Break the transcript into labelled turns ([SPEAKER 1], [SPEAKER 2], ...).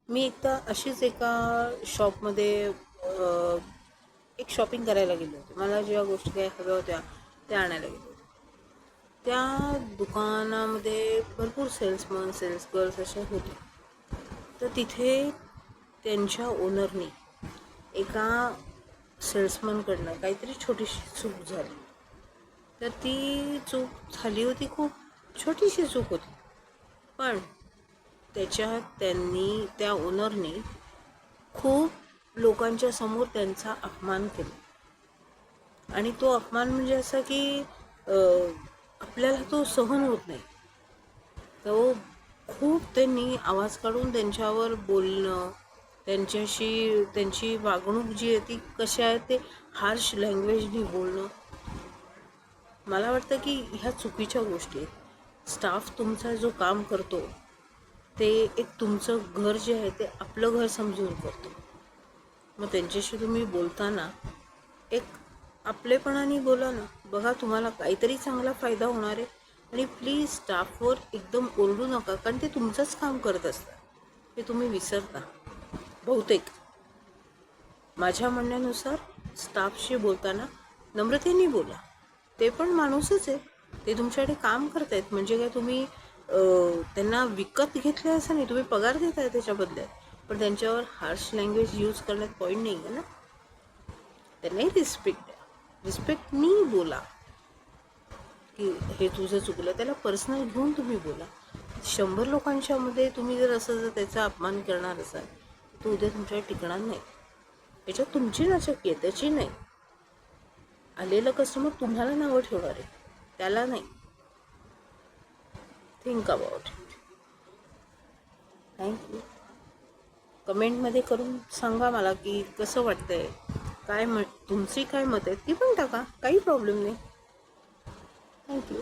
[SPEAKER 1] मी एकदा अशीच एका शॉपमध्ये एक शॉपिंग करायला गेले होते. मला ज्या गोष्टी काही हव्या होत्या त्या आणायला गेले होते. त्या दुकानामध्ये भरपूर सेल्समन सेल्स गर्ल्स अशा होते. तर तिथे त्यांच्या ओनरनी एका सेल्समनकडनं काहीतरी छोटीशी चूक झाली. तर ती चूक झाली होती, खूप छोटीशी चूक होती, पण त्याच्यात त्या ओनरने खूप लोकांच्या समोर त्यांचा अपमान केला. आणि तो अपमान म्हणजे असा की आपल्याला तो सहन होत नाही. तो खूप त्यांनी आवाज काढून त्यांच्यावर बोलणं, त्यांची वागणूक जी आहे ती कशी आहे ते हार्श लँग्वेजनी बोलणं. मला वाटतं की ह्या चुकीच्या गोष्टी आहेत. स्टाफ तुमचा जो काम करतो ते एक तुमचं घर जे आहे ते आपलं घर समजून करतो. मग त्यांच्याशी तुम्ही बोलताना एक आपलेपणाने बोला ना. बघा, तुम्हाला काहीतरी चांगला फायदा होणार आहे. आणि प्लीज स्टाफवर एकदम ओरडू नका, कारण ते तुमचंच काम करत असतात. हे तुम्ही विसरता बहुतेक. माझ्या म्हणण्यानुसार स्टाफशी बोलताना नम्रतेने बोला. ते पण माणूसच आहे, ते तुमच्याकडे काम करत आहेत. म्हणजे काय तुम्ही त्यांना विकत घेतले असं नाही, तुम्ही पगार देताय त्याच्या बदल्यात. पण त्यांच्यावर हार्श लँग्वेज यूज करण्यात पॉईंट नाही आहे ना. त्यांनाही रिस्पेक्ट द्या, रिस्पेक्टनी बोला की हे तुझं चुकलं. त्याला पर्सनल घेऊन तुम्ही बोला. 100 लोकांच्या मध्ये तुम्ही जर त्याचा अपमान करणार असाल तर उद्या तुमच्यावर टिकणार नाही. याच्यात तुमची नाचक्की आहे, त्याची नाही. आलेलं कस्टमर तुम्हाला नावं ठेवणार आहे, त्याला नाही. Think about it. थँक्यू. कमेंटमध्ये करून सांगा मला की कसं वाटतंय, तुमची काय मत आहे ती पण टाका, काही प्रॉब्लेम नाही. थँक्यू.